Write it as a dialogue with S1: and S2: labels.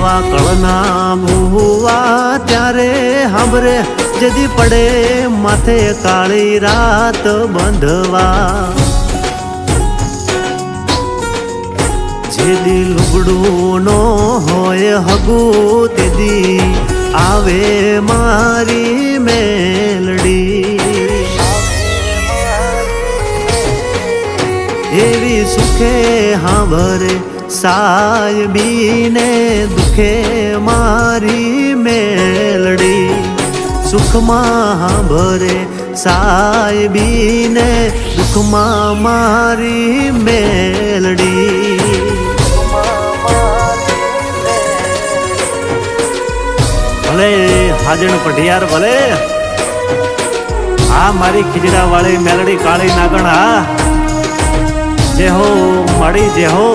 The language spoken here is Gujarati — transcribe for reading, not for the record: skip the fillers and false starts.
S1: એવા કળના ભૂવા ત્યારે સાંભરે જેદી પડે માથે કાળી રાત બંધવા જેદી લુગડું નો હોય હગું તેદી આવે મારી મેલડી એવી સુખે હાંભરે સાયબીને દુખે મારી મેલડી સુખમાં હાંભરે સાયબીને દુઃખમાં મારી મેલડી ભલે હાજણ પઢિયાર ભલે આ મારી ખીજડા વાળી મેલડી કાળી નાગણ આ જે હો મળી જે હો